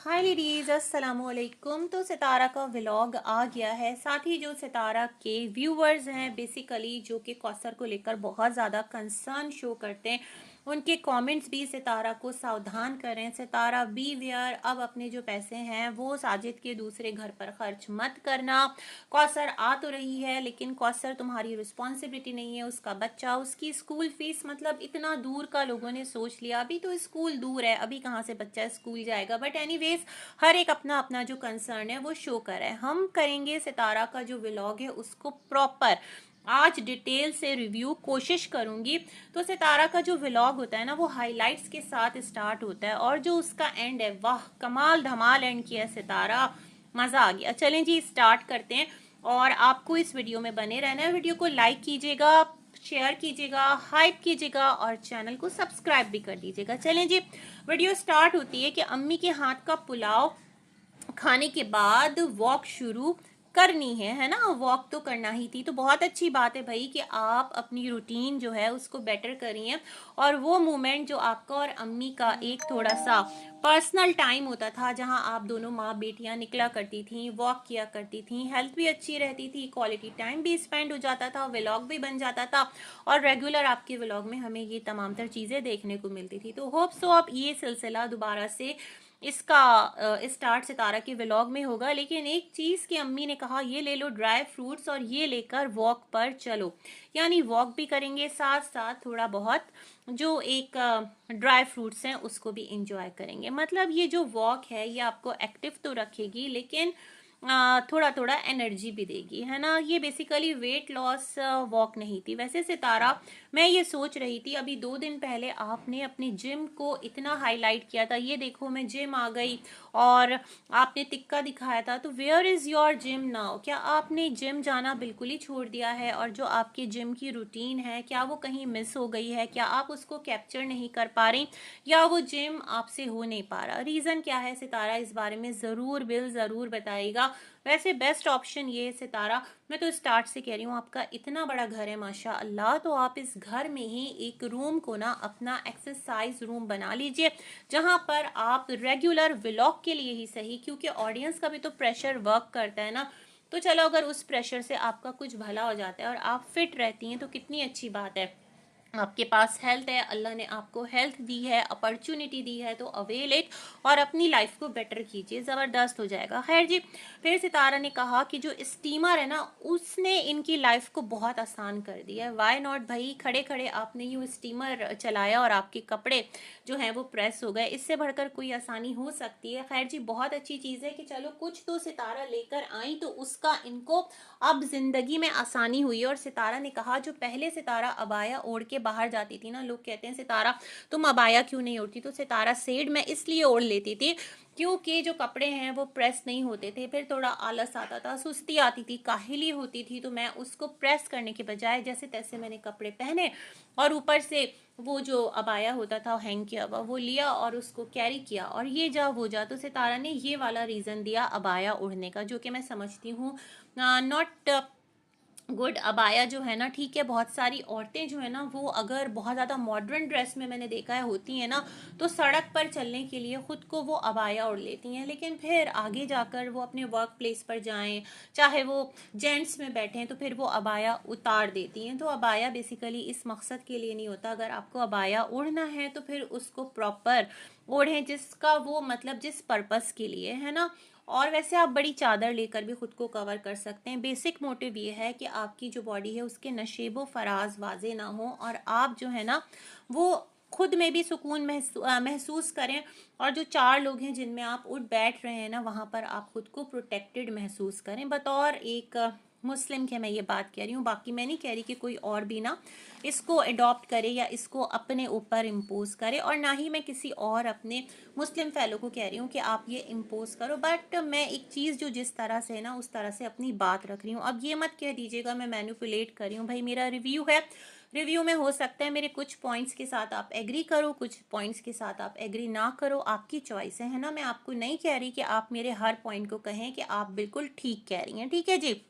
हाय ladies, अस्सलाम वालेकुम। तो सितारा का व्लॉग आ गया है। साथ ही जो सितारा के व्यूवर्स हैं बेसिकली जो कि कौसर को लेकर बहुत ज़्यादा कंसर्न शो करते हैं, उनके कमेंट्स भी सितारा को सावधान करें। सितारा बी वेयर, अब अपने जो पैसे हैं वो साजिद के दूसरे घर पर खर्च मत करना। कौसर आ तो रही है लेकिन कौसर तुम्हारी रिस्पॉन्सिबिलिटी नहीं है। उसका बच्चा, उसकी स्कूल फीस, मतलब इतना दूर का लोगों ने सोच लिया। अभी तो स्कूल दूर है, अभी कहाँ से बच्चा स्कूल जाएगा। बट एनीवेज हर एक अपना अपना जो कंसर्न है वो शो कर रहा है। हम करेंगे सितारा का जो व्लॉग है उसको प्रॉपर आज डिटेल से रिव्यू कोशिश करूंगी। तो सितारा का जो व्लॉग होता है ना वो हाइलाइट्स के साथ स्टार्ट होता है और जो उसका एंड है, वाह कमाल धमाल एंड किया सितारा, मजा आ गया। चलें जी स्टार्ट करते हैं। और आपको इस वीडियो में बने रहना है। वीडियो को लाइक कीजिएगा, शेयर कीजिएगा, हाइप कीजिएगा और चैनल को सब्सक्राइब भी कर दीजिएगा। चलें जी, वीडियो स्टार्ट होती है कि अम्मी के हाथ का पुलाव खाने के बाद वॉक शुरू करनी है ना। वॉक तो करना ही थी, तो बहुत अच्छी बात है भाई कि आप अपनी रूटीन जो है उसको बेटर करिए। और वो मोमेंट जो आपका और अम्मी का एक थोड़ा सा पर्सनल टाइम होता था, जहां आप दोनों माँ बेटियां निकला करती थी, वॉक किया करती थी, हेल्थ भी अच्छी रहती थी, क्वालिटी टाइम भी स्पेंड हो जाता था, व्लॉग भी बन जाता था और रेगुलर आपके व्लॉग में हमें ये तमाम तर चीज़ें देखने को मिलती थी। तो होप सो आप ये सिलसिला दोबारा से इसका स्टार्ट सितारा के व्लॉग में होगा। लेकिन एक चीज़ की अम्मी ने कहा, ये ले लो ड्राई फ्रूट्स और ये लेकर वॉक पर चलो। यानी वॉक भी करेंगे, साथ साथ थोड़ा बहुत जो एक ड्राई फ्रूट्स हैं उसको भी इंजॉय करेंगे। मतलब ये जो वॉक है ये आपको एक्टिव तो रखेगी लेकिन थोड़ा थोड़ा एनर्जी भी देगी, है ना। ये बेसिकली वेट लॉस वॉक नहीं थी। वैसे सितारा, मैं ये सोच रही थी, अभी 2 दिन पहले आपने अपनी जिम को इतना हाईलाइट किया था, ये देखो मैं जिम आ गई और आपने टिक्का दिखाया था। तो where is your gym now? क्या आपने जिम जाना बिल्कुल ही छोड़ दिया है? और जो आपकी जिम की रूटीन है क्या वो कहीं मिस हो गई है? क्या आप उसको कैप्चर नहीं कर पा रही या वो जिम आपसे हो नहीं पा रहा? रीज़न क्या है सितारा, इस बारे में ज़रूर बताइएगा। वैसे बेस्ट ऑप्शन ये है सितारा, मैं तो स्टार्ट से कह रही हूँ, आपका इतना बड़ा घर है माशाअल्लाह, तो आप इस घर में ही एक रूम को ना अपना एक्सरसाइज रूम बना लीजिए, जहाँ पर आप रेगुलर व्लॉग के लिए ही सही, क्योंकि ऑडियंस का भी तो प्रेशर वर्क करता है ना। तो चलो, अगर उस प्रेशर से आपका कुछ भला हो जाता है और आप फिट रहती हैं तो कितनी अच्छी बात है। आपके पास हेल्थ है, अल्लाह ने आपको हेल्थ दी है, अपॉर्चुनिटी दी है, तो अवेल इट और अपनी लाइफ को बेटर कीजिए, ज़बरदस्त हो जाएगा। खैर जी, फिर सितारा ने कहा कि जो स्टीमर है ना उसने इनकी लाइफ को बहुत आसान कर दिया है। वाई नॉट भाई, खड़े खड़े आपने यूँ स्टीमर चलाया और आपके कपड़े जो हैं वो प्रेस हो गए, इससे बढ़कर कोई आसानी हो सकती है? खैर जी, बहुत अच्छी चीज़ है कि चलो कुछ तो सितारा लेकर आई, तो उसका इनको अब जिंदगी में आसानी हुई। और सितारा ने कहा, जो पहले सितारा अबाया ओढ़ के बाहर जाती थी ना, लोग कहते हैं सितारा तुम अबाया क्यों नहीं ओढ़ती, तो सितारा सेड मैं इसलिए ओढ़ लेती थी क्योंकि जो कपड़े हैं वो प्रेस नहीं होते थे, फिर थोड़ा आलस आता था, सुस्ती आती थी, काहिली होती थी, तो मैं उसको प्रेस करने के बजाय जैसे तैसे मैंने कपड़े पहने और ऊपर से वो जो अबाया होता था हैंग किया हुआ वो लिया और उसको कैरी किया और ये जा वो जा। तो सितारा ने ये वाला रीज़न दिया अबाया ओढ़ने का, जो कि मैं समझती हूँ नॉट गुड। अबाया जो है ना, ठीक है, बहुत सारी औरतें जो है ना वो अगर बहुत ज़्यादा मॉडर्न ड्रेस में, मैंने देखा है, होती हैं ना, तो सड़क पर चलने के लिए ख़ुद को वो अबाया ओढ़ लेती हैं, लेकिन फिर आगे जाकर वो अपने वर्क प्लेस पर जाएं, चाहे वो जेंट्स में बैठें, तो फिर वो अबाया उतार देती हैं। तो अबाया बेसिकली इस मकसद के लिए नहीं होता। अगर आपको अबाया ओढ़ना है तो फिर उसको प्रॉपर ओढ़ें, जिसका वो मतलब जिस पर्पस के लिए है ना। और वैसे आप बड़ी चादर लेकर भी खुद को कवर कर सकते हैं। बेसिक मोटिव ये है कि आपकी जो बॉडी है उसके नशेबो फराज वाजे ना हो और आप जो है ना वो खुद में भी सुकून महसूस करें। और जो 4 लोग हैं जिनमें आप उठ बैठ रहे हैं ना, वहाँ पर आप खुद को प्रोटेक्टेड महसूस करें। बतौर एक मुस्लिम के मैं ये बात कह रही हूँ, बाकी मैं नहीं कह रही कि कोई और भी ना इसको अडॉप्ट करे या इसको अपने ऊपर इम्पोज करे, और ना ही मैं किसी और अपने मुस्लिम फैलो को कह रही हूँ कि आप ये इम्पोज करो। बट मैं एक चीज़ जो जिस तरह से है ना उस तरह से अपनी बात रख रही हूँ। अब ये मत कह दीजिएगा मैं मैनिपुलेट कर रही हूँ, भाई मेरा रिव्यू है, रिव्यू में हो सकता है मेरे कुछ पॉइंट्स के साथ आप एग्री करो, कुछ पॉइंट्स के साथ आप एग्री ना करो, आपकी चॉइस है ना। मैं आपको नहीं कह रही कि आप मेरे हर पॉइंट को कहें कि आप बिल्कुल ठीक कह रही हैं, ठीक है जी।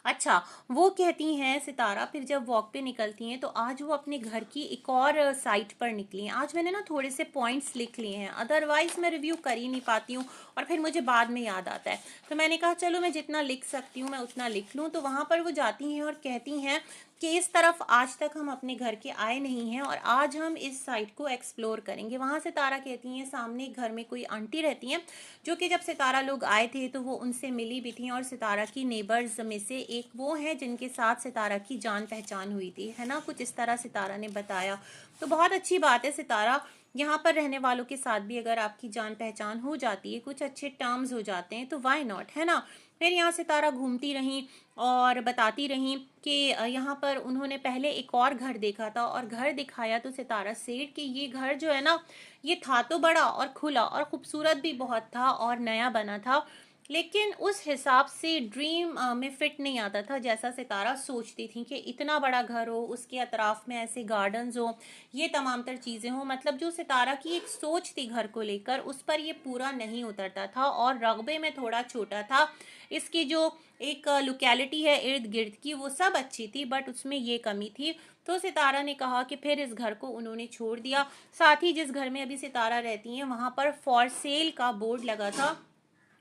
अच्छा, वो कहती हैं सितारा, फिर जब वॉक पे निकलती हैं तो आज वो अपने घर की एक और साइट पर निकली हैं। आज मैंने ना थोड़े से पॉइंट्स लिख लिए हैं, अदरवाइज मैं रिव्यू कर ही नहीं पाती हूँ और फिर मुझे बाद में याद आता है। तो मैंने कहा चलो मैं जितना लिख सकती हूँ मैं उतना लिख लूँ। तो वहाँ पर वो जाती हैं और कहती हैं कि इस तरफ आज तक हम अपने घर के आए नहीं हैं और आज हम इस साइट को एक्सप्लोर करेंगे। वहाँ सितारा कहती हैं सामने घर में कोई आंटी रहती हैं जो कि जब सितारा लोग आए थे तो वो उनसे मिली भी थी और सितारा की नेबर्स में से एक वो हैं जिनके साथ सितारा की जान पहचान हुई थी, है ना, कुछ इस तरह सितारा ने बताया। तो बहुत अच्छी बात है सितारा, यहाँ पर रहने वालों के साथ भी अगर आपकी जान पहचान हो जाती है, कुछ अच्छे टर्म्स हो जाते हैं तो वाई नॉट, है ना। फिर यहाँ सितारा घूमती रहीं और बताती रहीं कि यहाँ पर उन्होंने पहले एक और घर देखा था और घर दिखाया तो सितारा सेठ कि ये घर जो है ना, ये था तो बड़ा और खुला और खूबसूरत भी बहुत था और नया बना था, लेकिन उस हिसाब से ड्रीम में फिट नहीं आता था जैसा सितारा सोचती थी कि इतना बड़ा घर हो, उसके अतराफ में ऐसे गार्डन्स हो, ये तमाम तर चीज़ें हो। मतलब जो सितारा की एक सोच थी घर को लेकर उस पर ये पूरा नहीं उतरता था और रकबे में थोड़ा छोटा था। इसकी जो एक लोकेलिटी है इर्द गिर्द की वो सब अच्छी थी बट उसमें ये कमी थी। तो सितारा ने कहा कि फिर इस घर को उन्होंने छोड़ दिया। साथ ही जिस घर में अभी सितारा रहती हैं वहाँ पर फॉर सेल का बोर्ड लगा था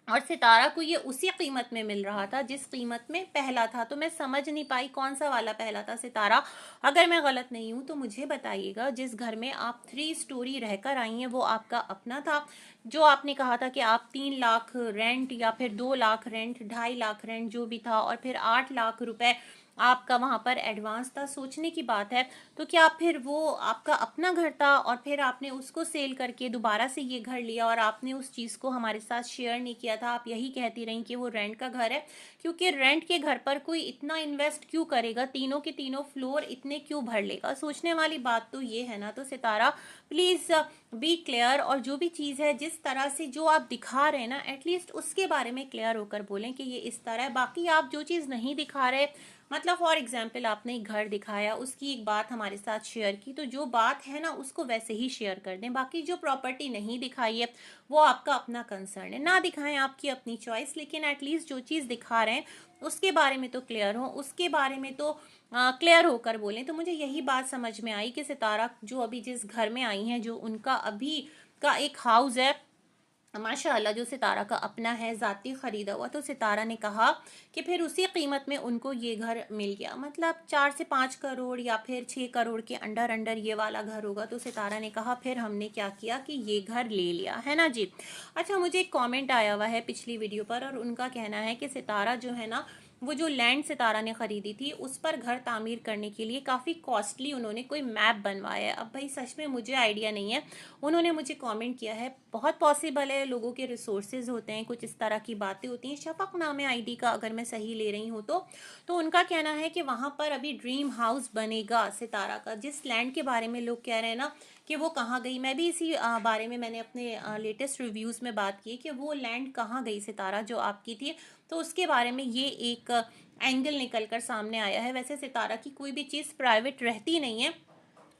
और सितारा को ये उसी कीमत में मिल रहा था जिस कीमत में पहला था। तो मैं समझ नहीं पाई कौन सा वाला पहला था सितारा, अगर मैं गलत नहीं हूँ तो मुझे बताइएगा। जिस घर में आप 3 स्टोरी रहकर आई हैं वो आपका अपना था, जो आपने कहा था कि आप 3 लाख रेंट या फिर 2 लाख रेंट, 2.5 लाख रेंट जो भी था और फिर 8 लाख रुपए आपका वहां पर एडवांस था। सोचने की बात है, तो क्या फिर वो आपका अपना घर था और फिर आपने उसको सेल करके दोबारा से ये घर लिया और आपने उस चीज़ को हमारे साथ शेयर नहीं किया था? आप यही कहती रहीं कि वो रेंट का घर है, क्योंकि रेंट के घर पर कोई इतना इन्वेस्ट क्यों करेगा, तीनों के तीनों फ्लोर इतने क्यों भर लेगा? सोचने वाली बात तो ये है ना। तो सितारा प्लीज़ बी क्लियर, और जो भी चीज़ है जिस तरह से जो आप दिखा रहे हैं ना एटलीस्ट उसके बारे में क्लियर होकर बोलें कि ये इस तरह है। बाकी आप जो चीज़ नहीं दिखा रहे, मतलब फॉर एग्जाम्पल आपने एक घर दिखाया, उसकी एक बात हमारे साथ शेयर की, तो जो बात है ना उसको वैसे ही शेयर कर दें। बाकी जो प्रॉपर्टी नहीं दिखाई है वो आपका अपना कंसर्न है, ना दिखाएं, आपकी अपनी चॉइस, लेकिन एटलीस्ट जो चीज़ दिखा रहे हैं उसके बारे में तो क्लियर हो, उसके बारे में तो क्लियर होकर बोलें। तो मुझे यही बात समझ में आई कि सितारा जो अभी जिस घर में आई हैं, जो उनका अभी का एक हाउस है माशाल्लाह, जो सितारा का अपना है, ज़ाती ख़रीदा हुआ, तो सितारा ने कहा कि फिर उसी कीमत में उनको ये घर मिल गया। मतलब 4 से 5 करोड़ या फिर 6 करोड़ के अंडर अंडर ये वाला घर होगा। तो सितारा ने कहा फिर हमने क्या किया कि ये घर ले लिया, है ना जी। अच्छा, मुझे एक कमेंट आया हुआ है पिछली वीडियो पर और उनका कहना है कि सितारा जो है ना, वो जो लैंड सितारा ने ख़रीदी थी उस पर घर तामीर करने के लिए काफ़ी कॉस्टली उन्होंने कोई मैप बनवाया है। अब भाई सच में मुझे आइडिया नहीं है, उन्होंने मुझे कमेंट किया है, बहुत पॉसिबल है, लोगों के रिसोर्सेज होते हैं, कुछ इस तरह की बातें होती हैं। शफक नाम है आईडी का, अगर मैं सही ले रही हूँ तो उनका कहना है कि वहाँ पर अभी ड्रीम हाउस बनेगा सितारा का। जिस लैंड के बारे में लोग कह रहे हैं ना कि वो कहाँ गई, मैं भी इसी बारे में मैंने अपने लेटेस्ट रिव्यूज़ में बात की कि वो लैंड कहाँ गई सितारा जो आपकी थी, तो उसके बारे में ये एक एंगल निकल कर सामने आया है। वैसे सितारा की कोई भी चीज़ प्राइवेट रहती नहीं है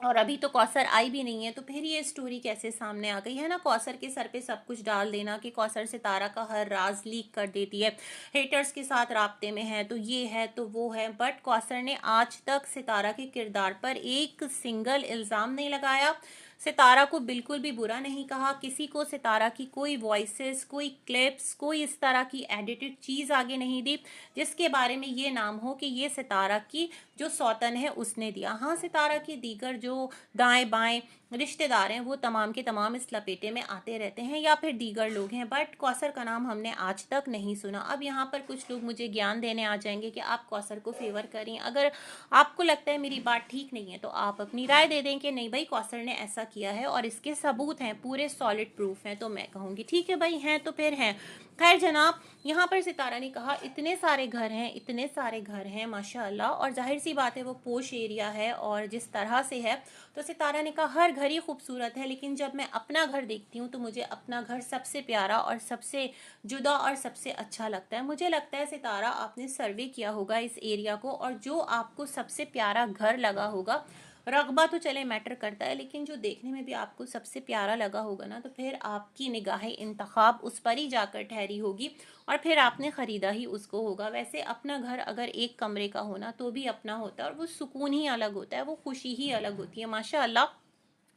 और अभी तो कौसर आई भी नहीं है, तो फिर ये स्टोरी कैसे सामने आ गई, है ना। कौसर के सर पे सब कुछ डाल देना कि कौसर सितारा का हर राज लीक कर देती है, हेटर्स के साथ राब्ते में है, तो ये है तो वो है। बट कौसर ने आज तक सितारा के किरदार पर एक सिंगल इल्ज़ाम नहीं लगाया, सितारा को बिल्कुल भी बुरा नहीं कहा, किसी को सितारा की कोई वॉइसेस, कोई क्लिप्स, कोई इस तरह की एडिटेड चीज़ आगे नहीं दी जिसके बारे में ये नाम हो कि ये सितारा की जो सौतन है उसने दिया। हाँ, सितारा के दीगर जो दाएं बाएं रिश्तेदार हैं वो तमाम के तमाम इस लपेटे में आते रहते हैं या फिर दीगर लोग हैं, बट कौसर का नाम हमने आज तक नहीं सुना। अब यहाँ पर कुछ लोग मुझे ज्ञान देने आ जाएंगे कि आप कौसर को फेवर करें। अगर आपको लगता है मेरी बात ठीक नहीं है तो आप अपनी राय दे दें कि नहीं भाई कौसर ने ऐसा किया है और इसके सबूत हैं, पूरे सॉलिड प्रूफ हैं, तो मैं कहूँगी ठीक है भाई, हैं तो फिर हैं। खैर जनाब, यहाँ पर सितारा ने कहा इतने सारे घर हैं, इतने सारे घर हैं माशाल्लाह, और जाहिर सी बात है वो पोश एरिया है और जिस तरह से है, तो सितारा ने कहा हर घर ही खूबसूरत है, लेकिन जब मैं अपना घर देखती हूँ तो मुझे अपना घर सबसे प्यारा और सबसे जुदा और सबसे अच्छा लगता है। मुझे लगता है सितारा आपने सर्वे किया होगा इस एरिया को और जो आपको सबसे प्यारा घर लगा होगा रगबा तो चले मैटर करता है, लेकिन जो देखने में भी आपको सबसे प्यारा लगा होगा ना, तो फिर आपकी निगाह इंतखाब उस पर ही जाकर ठहरी होगी और फिर आपने ख़रीदा ही उसको होगा। वैसे अपना घर अगर एक कमरे का होना तो भी अपना होता है, और वो सुकून ही अलग होता है, वो खुशी ही अलग होती है। माशाअल्लाह,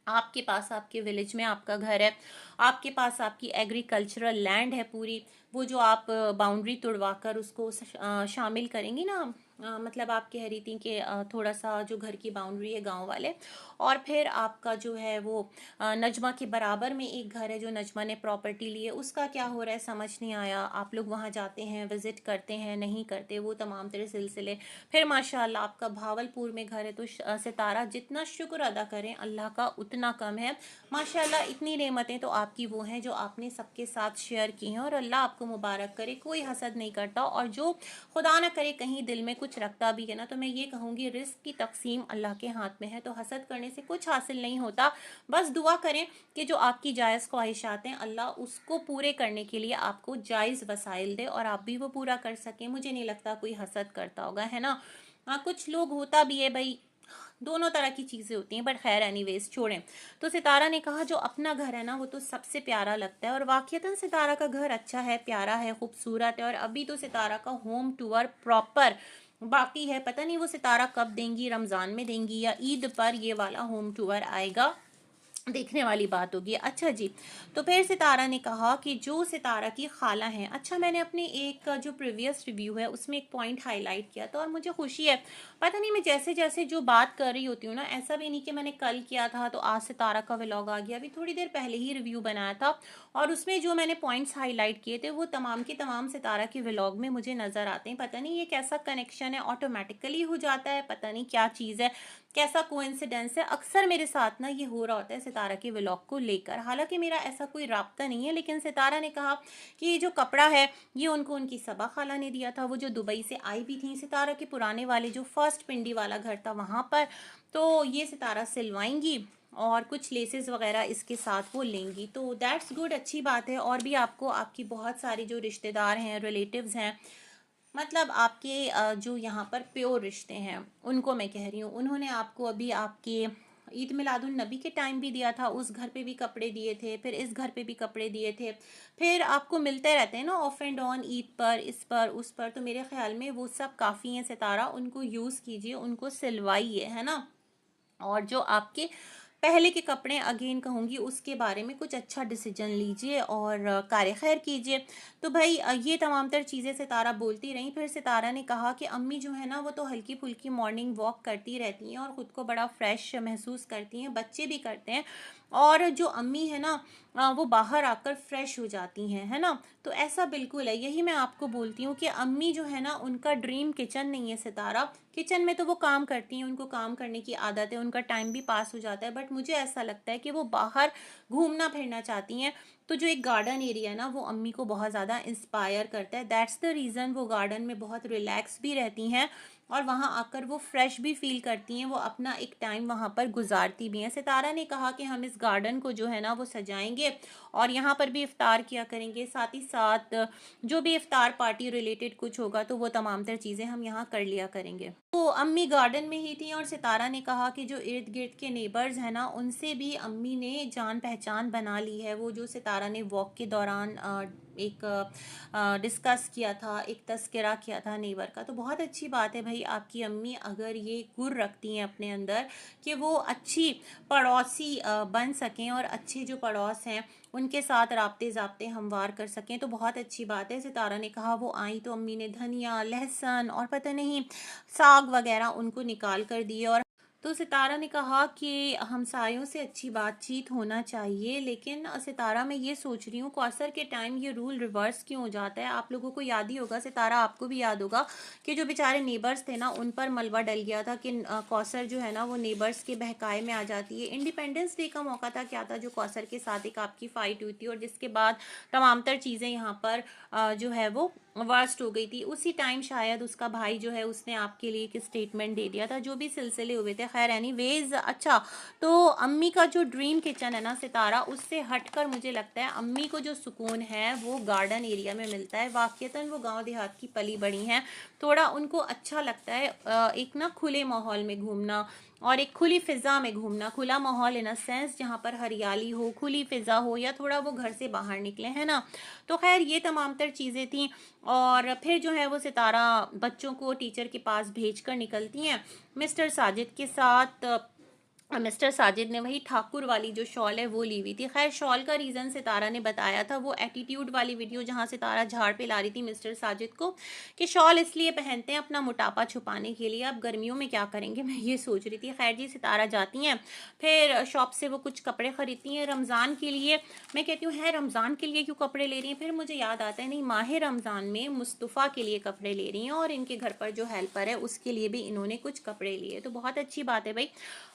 आपके पास आपके विलेज में आपका घर है, आपके पास आपकी एग्रीकल्चरल लैंड है पूरी, वो जो आप बाउंड्री तुड़वा कर उसको शामिल करेंगी ना, मतलब आप कह रही थी कि थोड़ा सा जो घर की बाउंड्री है गांव वाले, और फिर आपका जो है वो नजमा के बराबर में एक घर है जो नजमा ने प्रॉपर्टी ली है, उसका क्या हो रहा है समझ नहीं आया। आप लोग वहाँ जाते हैं, विजिट करते हैं, नहीं करते, वो तमाम तरह सिलसिले। फिर माशाल्लाह आपका भावलपुर में घर है, तो सितारा जितना शुक्र अदा करें अल्लाह का उतना कम है। माशाल्लाह इतनी नेमतें तो आपकी वो हैं जो आपने सबके साथ शेयर की हैं, और अल्लाह आपको मुबारक करे। कोई हसद नहीं करता, और जो खुदा ना करे कहीं दिल में कुछ रखता भी है ना, तो मैं ये कहूँगी रिस्क की तकसीम अल्लाह के हाथ में है, तो हसद करने से कुछ हासिल नहीं होता। बस दुआ करें कि जो आपकी जायज़ ख्वाहिशात हैं अल्लाह उसको पूरे करने के लिए आपको जायज़ वसाइल दे, और आप भी वो पूरा कर सकें। मुझे नहीं लगता कोई हसद करता होगा, है ना। हाँ, कुछ लोग होता भी है भाई, दोनों तरह की चीज़ें होती हैं, बट खैर एनीवेज छोड़ें। तो सितारा ने कहा जो अपना घर है ना वो तो सबसे प्यारा लगता है, और वाकईतन सितारा का घर अच्छा है, प्यारा है, खूबसूरत है। और अभी तो सितारा का होम टूर प्रॉपर बाकी है, पता नहीं वो सितारा कब देंगी, रमज़ान में देंगी या ईद पर ये वाला होम टूर आएगा, देखने वाली बात होगी। अच्छा जी, तो फिर सितारा ने कहा कि जो सितारा की खाला हैं, अच्छा मैंने अपने एक जो प्रीवियस रिव्यू है उसमें एक पॉइंट हाईलाइट किया था, और मुझे खुशी है। पता नहीं मैं जैसे जैसे जो बात कर रही होती हूँ ना, ऐसा भी नहीं कि मैंने कल किया था तो आज सितारा का व्लॉग आ गया, अभी थोड़ी देर पहले ही रिव्यू बनाया था, और उसमें जो मैंने पॉइंट्स हाईलाइट किए थे वो तमाम के तमाम सितारा के व्लॉग में मुझे नज़र आते हैं। पता नहीं ये कैसा कनेक्शन है, ऑटोमेटिकली हो जाता है, पता नहीं क्या चीज़ है, कैसा कोइंसिडेंस है। अक्सर मेरे साथ ना ये हो रहा होता है सितारा के व्लॉग को लेकर, हालांकि मेरा ऐसा कोई राब्ता नहीं है, लेकिन सितारा ने कहा कि ये जो कपड़ा है ये उनको उनकी सबा खाला ने दिया था, वो जो दुबई से आई भी थी सितारा के पुराने वाले जो फर्स्ट पिंडी वाला घर था वहाँ पर, तो ये सितारा सिलवाएंगी और कुछ लेसेस वगैरह इसके साथ वो लेंगी, तो दैट्स गुड, अच्छी बात है। और भी आपको आपकी बहुत सारी जो रिश्तेदार हैं, रिलेटिव्स हैं, मतलब आपके जो यहाँ पर प्योर रिश्ते हैं उनको मैं कह रही हूँ, उन्होंने आपको अभी आपके ईद मिलादुन नबी के टाइम भी दिया था, उस घर पे भी कपड़े दिए थे, फिर इस घर पे भी कपड़े दिए थे, फिर आपको मिलते रहते हैं ना ऑफ एंड ऑन, ईद पर, इस पर, उस पर, तो मेरे ख्याल में वो सब काफ़ी हैं सितारा, उनको यूज़ कीजिए, उनको सिलवाइए, है ना। और जो आपके पहले के कपड़े अगेन कहूँगी उसके बारे में कुछ अच्छा डिसीजन लीजिए और कार्य खैर कीजिए। तो भाई ये तमाम तर चीज़ें सितारा बोलती रहीं। फिर सितारा ने कहा कि अम्मी जो है ना वो तो हल्की फुल्की मॉर्निंग वॉक करती रहती हैं और ख़ुद को बड़ा फ्रेश महसूस करती हैं, बच्चे भी करते हैं, और जो अम्मी है ना वो बाहर आकर फ्रेश हो जाती हैं, है ना। तो ऐसा बिल्कुल है, यही मैं आपको बोलती हूँ कि अम्मी जो है ना उनका ड्रीम किचन नहीं है सितारा, किचन में तो वो काम करती हैं, उनको काम करने की आदत है, उनका टाइम भी पास हो जाता है, बट मुझे ऐसा लगता है कि वो बाहर घूमना फिरना चाहती हैं। तो जो एक गार्डन एरिया है ना वो अम्मी को बहुत ज़्यादा इंस्पायर करता है, दैट्स द रीज़न वो गार्डन में बहुत रिलैक्स भी रहती हैं और वहाँ आकर वो फ्रेश भी फील करती हैं, वो अपना एक टाइम वहाँ पर गुजारती भी हैं। सितारा ने कहा कि हम इस गार्डन को जो है ना वो सजाएंगे और यहाँ पर भी इफ्तार किया करेंगे, साथ ही साथ जो भी इफ्तार पार्टी रिलेटेड कुछ होगा तो वो तमाम तर चीज़ें हम यहाँ कर लिया करेंगे। तो अम्मी गार्डन में ही थी और सितारा ने कहा कि जो इर्द गिर्द के नेबर्स हैं ना उनसे भी अम्मी ने जान पहचान बना ली है। वो जो सितारा ने वॉक के दौरान एक डिस्कस किया था, एक तस्करा किया था नेबर का, तो बहुत अच्छी बात है भाई आपकी अम्मी अगर ये गुर रखती हैं अपने अंदर कि वो अच्छी पड़ोसी बन सकें और अच्छे जो पड़ोस हैं उनके साथ राब्ते ज़ाब्ते हमवार कर सकें, तो बहुत अच्छी बात है। सितारा ने कहा वो आई तो अम्मी ने धनिया, लहसुन और पता नहीं साग वगैरह उनको निकाल कर दिए। और तो सितारा ने कहा कि हमसायों से अच्छी बातचीत होना चाहिए, लेकिन सितारा मैं ये सोच रही हूँ कौसर के टाइम ये रूल रिवर्स क्यों हो जाता है। आप लोगों को याद ही होगा, सितारा आपको भी याद होगा कि जो बेचारे नेबर्स थे ना उन पर मलबा डल गया था कि कौसर जो है ना वो नेबर्स के बहकाए में आ जाती है। इंडिपेंडेंस डे का मौका था, क्या था, जो कौसर के साथ एक आपकी फ़ाइट हुई थी और जिसके बाद तमाम तर चीज़ें यहाँ पर जो है वो वर्स्ट हो गई थी। उसी टाइम शायद उसका भाई जो है उसने आपके लिए एक स्टेटमेंट दे दिया था, जो भी सिलसिले हुए थे। खैर एनीवेज, अच्छा तो अम्मी का जो ड्रीम किचन है ना सितारा, उससे हटकर मुझे लगता है अम्मी को जो सुकून है वो गार्डन एरिया में मिलता है। वाकईतन वो गांव देहात की पली बड़ी हैं, थोड़ा उनको अच्छा लगता है एक ना खुले माहौल में घूमना और एक खुली फिजा में घूमना, खुला माहौल इन अ सेंस जहाँ पर हरियाली हो, खुली फिजा हो, या थोड़ा वो घर से बाहर निकले, है ना। तो खैर ये तमाम तर चीज़ें थी। और फिर जो है वो सितारा बच्चों को टीचर के पास भेज कर निकलती हैं मिस्टर साजिद के साथ। मिस्टर साजिद ने वही ठाकुर वाली जो शॉल है वो ली हुई थी। खैर शॉल का रीज़न सितारा ने बताया था, वो एटीट्यूड वाली वीडियो जहाँ सितारा झाड़ पे ला रही थी मिस्टर साजिद को कि शॉल इसलिए पहनते हैं अपना मोटापा छुपाने के लिए, अब गर्मियों में क्या करेंगे, मैं ये सोच रही थी। खैर जी सितारा जाती हैं, फिर शॉप से वो कुछ कपड़े खरीदती हैं रमज़ान के लिए। मैं कहती हूँ है रमज़ान के लिए क्यों कपड़े ले रही हैं, फिर मुझे याद आता है नहीं, माह रमज़ान में मुस्तफ़ा के लिए कपड़े ले रही हैं और इनके घर पर जो हेल्पर है उसके लिए भी इन्होंने कुछ कपड़े लिए। तो बहुत अच्छी बात है भाई,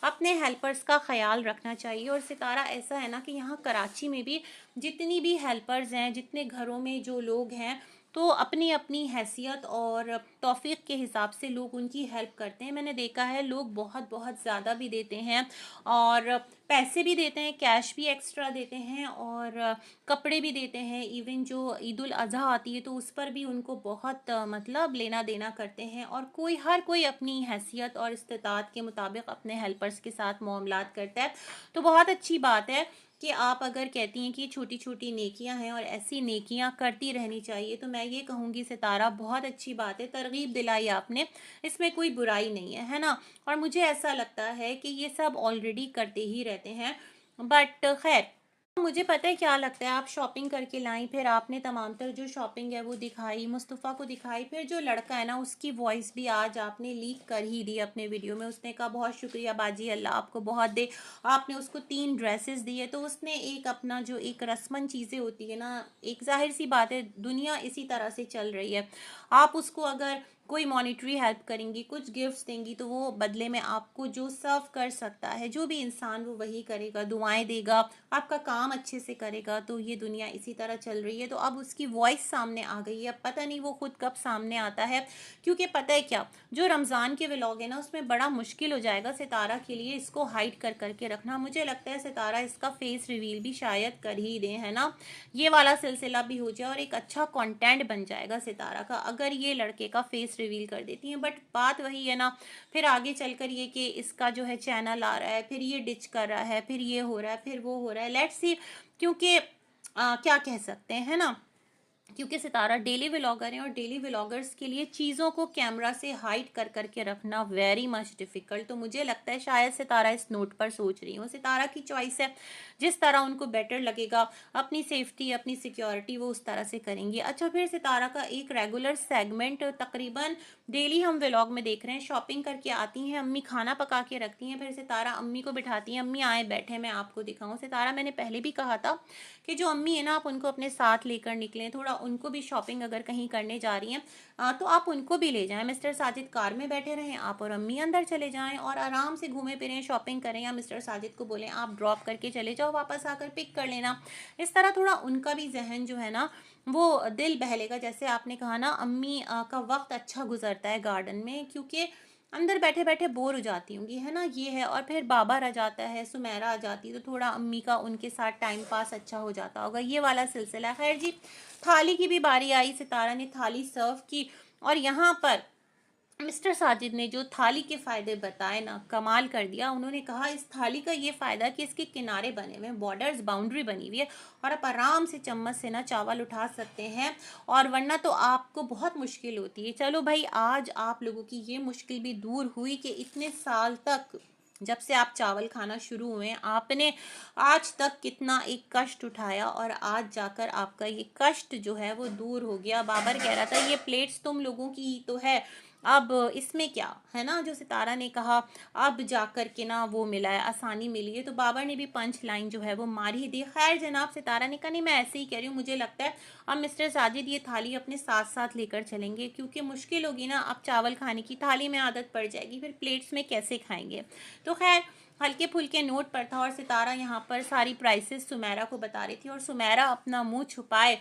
अपने हेल्पर्स का ख्याल रखना चाहिए। और सितारा ऐसा है ना कि यहाँ कराची में भी जितनी भी हेल्पर्स हैं, जितने घरों में जो लोग हैं, तो अपनी अपनी हैसियत और तौफीक के हिसाब से लोग उनकी हेल्प करते हैं। मैंने देखा है लोग बहुत बहुत ज़्यादा भी देते हैं और पैसे भी देते हैं, कैश भी एक्स्ट्रा देते हैं और कपड़े भी देते हैं। इवन जो ईद उल अज़हा आती है तो उस पर भी उनको बहुत मतलब लेना देना करते हैं। और कोई हर कोई अपनी हैसियत और इस्तिताअत के मुताबिक अपने हेल्पर्स के साथ मामलात करता है। तो बहुत अच्छी बात है कि आप अगर कहती हैं कि छोटी छोटी नेकियां हैं और ऐसी नेकियां करती रहनी चाहिए, तो मैं ये कहूँगी सितारा बहुत अच्छी बात है, तरगीब दिलाई आपने, इसमें कोई बुराई नहीं है, है ना। और मुझे ऐसा लगता है कि ये सब ऑलरेडी करते ही रहते हैं, बट खैर मुझे पता है क्या लगता है। आप शॉपिंग करके लाई, फिर आपने तमाम तर जो शॉपिंग है वो दिखाई, मुस्तफ़ा को दिखाई, फिर जो लड़का है ना उसकी वॉइस भी आज आपने लीक कर ही दी अपने वीडियो में। उसने कहा बहुत शुक्रिया बाजी, अल्लाह आपको बहुत दे, आपने उसको 3 ड्रेसेस दिए। तो उसने एक अपना जो एक रस्मन चीज़ें होती है ना, एक जाहिर सी बात है दुनिया इसी तरह से चल रही है, आप उसको अगर कोई मॉनिटरी हेल्प करेंगी, कुछ गिफ्ट्स देंगी, तो वो बदले में आपको जो सर्व कर सकता है जो भी इंसान वो वही करेगा, दुआएं देगा, आपका काम अच्छे से करेगा। तो ये दुनिया इसी तरह चल रही है। तो अब उसकी वॉइस सामने आ गई है, अब पता नहीं वो खुद कब सामने आता है, क्योंकि पता है क्या, जो रमज़ान के व्लॉग है ना उसमें बड़ा मुश्किल हो जाएगा सितारा के लिए इसको हाइड कर करके रखना। मुझे लगता है सितारा इसका फेस रिवील भी शायद कर ही दें, है ना, ये वाला सिलसिला भी हो जाए और एक अच्छा कंटेंट बन जाएगा सितारा का अगर ये लड़के का फेस रिवील कर देती हैं। बट बात वही है ना, फिर आगे चलकर ये कि इसका जो है चैनल आ रहा है, फिर ये डिच कर रहा है, फिर ये हो रहा है, फिर वो हो रहा है, लेट्स सी। क्योंकि क्या कह सकते हैं, है ना, क्योंकि सितारा डेली व्लॉगर हैं और डेली व्लॉगर्स के लिए चीज़ों को कैमरा से हाइड कर करके रखना वेरी मच डिफ़िकल्ट। तो मुझे लगता है शायद सितारा इस नोट पर सोच रही हूँ, सितारा की चॉइस है, जिस तरह उनको बेटर लगेगा, अपनी सेफ्टी अपनी सिक्योरिटी वो उस तरह से करेंगी। अच्छा, फिर सितारा का एक रेगुलर सेगमेंट तकरीबन डेली हम व्लॉग में देख रहे हैं, शॉपिंग करके आती हैं, अम्मी खाना पका के रखती हैं, फिर सितारा अम्मी को बिठाती हैं, अम्मी आए बैठे मैं आपको दिखाऊं। सितारा मैंने पहले भी कहा था कि जो अम्मी है ना आप उनको अपने साथ लेकर निकलें, थोड़ा उनको भी शॉपिंग अगर कहीं करने जा रही हैं तो आप उनको भी ले जाएं। मिस्टर साजिद कार में बैठे रहें, आप और अम्मी अंदर चले जाएं और आराम से घूमें फिरें, शॉपिंग करें, या मिस्टर साजिद को बोलें आप ड्रॉप करके चले जाओ, वापस आकर पिक कर लेना। इस तरह थोड़ा उनका भी जहन जो है ना वो दिल बहलेगा। जैसे आपने कहा ना अम्मी का वक्त अच्छा गुजरता है गार्डन में, क्योंकि अंदर बैठे बैठे बोर हो जाती होंगी, है ना, ये है। और फिर बाबा आ जाता है, सुमेरा आ जाती है, तो थोड़ा अम्मी का उनके साथ टाइम पास अच्छा हो जाता होगा, ये वाला सिलसिला। खैर जी, थाली की भी बारी आई, सितारा ने थाली सर्व की और यहाँ पर मिस्टर साजिद ने जो थाली के फायदे बताए ना, कमाल कर दिया। उन्होंने कहा इस थाली का ये फायदा कि इसके किनारे बने हुए हैं, बॉर्डर्स, बाउंड्री बनी हुई है और आप आराम से चम्मच से ना चावल उठा सकते हैं, और वरना तो आपको बहुत मुश्किल होती है। चलो भाई, आज आप लोगों की ये मुश्किल भी दूर हुई कि इतने साल तक जब से आप चावल खाना शुरू हुए आपने आज तक कितना एक कष्ट उठाया, और आज जाकर आपका ये कष्ट जो है वो दूर हो गया। बाबर कह रहा था ये प्लेट्स तुम लोगों की ही तो है, अब इसमें क्या है ना, जो सितारा ने कहा अब जाकर के ना वो मिला है, आसानी मिली है, तो बाबर ने भी पंच लाइन जो है वो मार ही दी। खैर जनाब, सितारा ने कहा नहीं मैं ऐसे ही कह रही हूँ, मुझे लगता है अब मिस्टर साजिद ये थाली अपने साथ साथ लेकर चलेंगे, क्योंकि मुश्किल होगी ना, अब चावल खाने की थाली में आदत पड़ जाएगी, फिर प्लेट्स में कैसे खाएंगे। तो खैर हल्के फुल्के नोट पर था और सितारा यहाँ पर सारी प्राइसेस सुमेरा को बता रही थी, और सुमेरा अपना मुंह छुपाए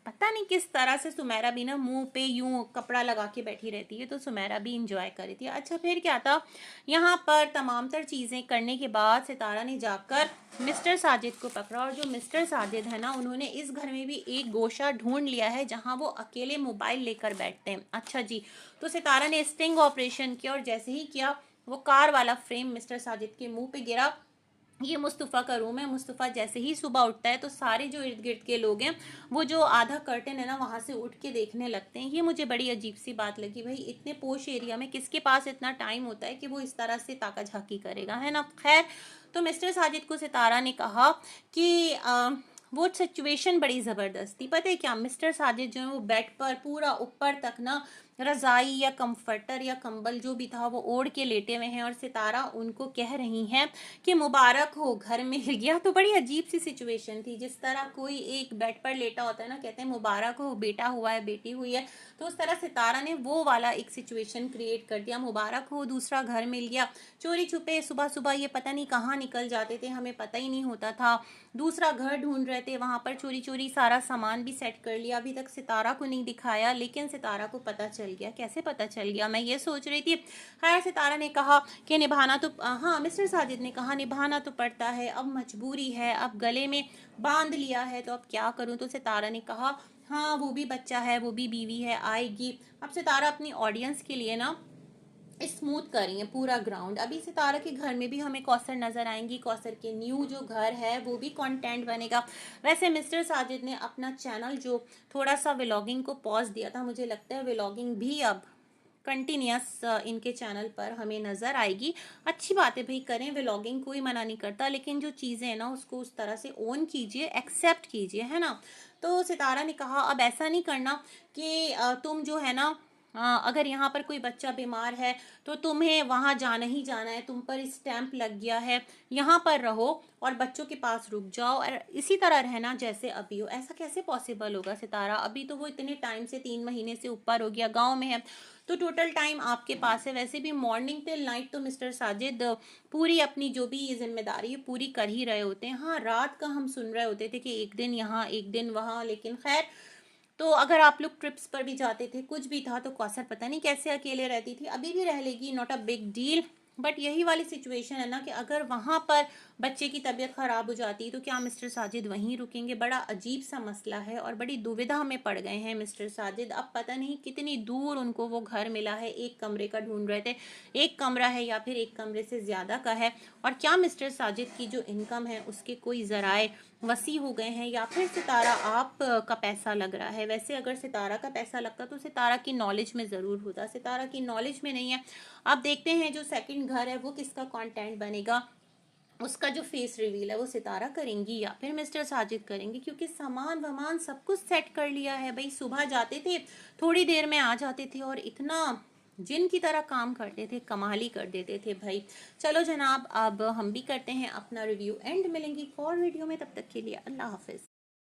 पता नहीं किस तरह से सुमेरा भी ना मुंह पे यूं कपड़ा लगा के बैठी रहती है, तो सुमेरा भी इंजॉय कर रही थी। अच्छा, फिर क्या था, यहाँ पर तमाम तर चीज़ें करने के बाद सितारा ने जाकर मिस्टर साजिद को पकड़ा, और जो मिस्टर साजिद है ना उन्होंने इस घर में भी एक गोशा ढूंढ लिया है जहाँ वो अकेले मोबाइल लेकर बैठते हैं। अच्छा जी, तो सितारा ने स्टिंग ऑपरेशन किया, और जैसे ही किया वो कार वाला फ्रेम मिस्टर साजिद के मुंह पे गिरा। ये मुस्तफ़ा का रूम है। मुस्तफ़ा जैसे ही सुबह उठता है तो सारे जो इर्द गिर्द के लोग हैं वो जो आधा कर्टन है ना वहाँ से उठ के देखने लगते हैं। ये मुझे बड़ी अजीब सी बात लगी, भाई इतने पोश एरिया में किसके पास इतना टाइम होता है कि वो इस तरह से ताका झाकी करेगा, है ना। खैर, तो मिस्टर साजिद को सितारा ने कहा कि वो सिचुएशन बड़ी ज़बरदस्त थी। पता है क्या, मिस्टर साजिद जो है वो बेड पर पूरा ऊपर तक ना रजाई या कंफर्टर या कंबल जो भी था वो ओढ़ के लेटे हुए हैं और सितारा उनको कह रही हैं कि मुबारक हो, घर मिल गया। तो बड़ी अजीब सी सिचुएशन थी। जिस तरह कोई एक बेड पर लेटा होता है ना, कहते हैं मुबारक हो, बेटा हुआ है, बेटी हुई है, तो उस तरह सितारा ने वो वाला एक सिचुएशन क्रिएट कर दिया। मुबारक हो, दूसरा घर मिल गया। चोरी छुपे सुबह सुबह ये पता नहीं कहाँ निकल जाते थे, हमें पता ही नहीं होता था। दूसरा घर ढूंढ रहे थे, वहां पर चोरी चोरी सारा सामान भी सेट कर लिया। अभी तक सितारा को नहीं दिखाया, लेकिन सितारा को पता चल गया। कैसे पता चल गया, मैं ये सोच रही थी। खैर, सितारा ने कहा कि निभाना तो, हाँ, मिस्टर साजिद ने कहा निभाना तो पड़ता है, अब मजबूरी है, अब गले में बांध लिया है तो अब क्या करूं। तो सितारा ने कहा हाँ, वो भी बच्चा है, वो भी बीवी है, आएगी। अब सितारा अपनी ऑडियंस के लिए ना स्मूथ कर रही है पूरा ग्राउंड। अभी सितारा के घर में भी हमें कौसर नजर आएंगी। कौसर के न्यू जो घर है वो भी कंटेंट बनेगा। वैसे मिस्टर साजिद ने अपना चैनल जो थोड़ा सा व्लॉगिंग को पॉज दिया था, मुझे लगता है व्लॉगिंग भी अब कंटिन्यूस इनके चैनल पर हमें नजर आएगी। अच्छी बात है भाई, करें व्लॉगिंग, कोई मना नहीं करता, लेकिन जो चीजें हैं ना उसको उस तरह से ओन कीजिए, एक्सेप्ट कीजिए, है ना। तो सितारा ने कहा अब ऐसा नहीं करना कि तुम जो है ना, अगर यहाँ पर कोई बच्चा बीमार है तो तुम्हें वहां जाना ही जाना है, तुम पर स्टैंप लग गया है, यहाँ पर रहो और बच्चों के पास रुक जाओ और इसी तरह रहना जैसे अभी हो। ऐसा कैसे पॉसिबल होगा सितारा, अभी तो वो इतने टाइम से 3 महीने से ऊपर हो गया गांव में है, तो टोटल टाइम आपके पास है। वैसे भी मॉर्निंग टिल नाइट तो मिस्टर साजिद पूरी अपनी जो भी जिम्मेदारी है पूरी कर ही रहे होते हैं। हाँ, रात का हम सुन रहे होते थे कि एक दिन यहाँ एक दिन वहाँ, लेकिन खैर, तो अगर आप लोग ट्रिप्स पर भी जाते थे, कुछ भी था, तो कौसर पता नहीं कैसे अकेले रहती थी। अभी भी रह लेगी, not a big deal. But यही वाली सिचुएशन है ना कि अगर वहां पर बच्चे की तबीयत खराब हो जाती तो क्या मिस्टर साजिद वहीं रुकेंगे। बड़ा अजीब सा मसला है और बड़ी दुविधा में पड़ गए हैं मिस्टर साजिद। अब पता नहीं कितनी दूर उनको वो घर मिला है, एक कमरे का ढूंढ रहे थे, एक कमरा है या फिर एक कमरे से ज्यादा का है, और क्या मिस्टर साजिद की जो इनकम है उसके कोई जराए वसी हो गए हैं, या फिर सितारा आप का पैसा लग रहा है। वैसे अगर सितारा का पैसा लगता तो सितारा की नॉलेज में ज़रूर होता, सितारा की नॉलेज में नहीं है। अब देखते हैं जो सेकंड घर है वो किसका कंटेंट बनेगा, उसका जो फेस रिवील है वो सितारा करेंगी या फिर मिस्टर साजिद करेंगे, क्योंकि सामान वामान सब कुछ सेट कर लिया है। भाई सुबह जाते थे, थोड़ी देर में आ जाते थे और इतना जिन की तरह काम करते थे, कमाल ही कर देते थे भाई। चलो जनाब, अब हम भी करते हैं अपना रिव्यू एंड, मिलेंगी एक और वीडियो में, तब तक के लिए अल्लाह हाफिज।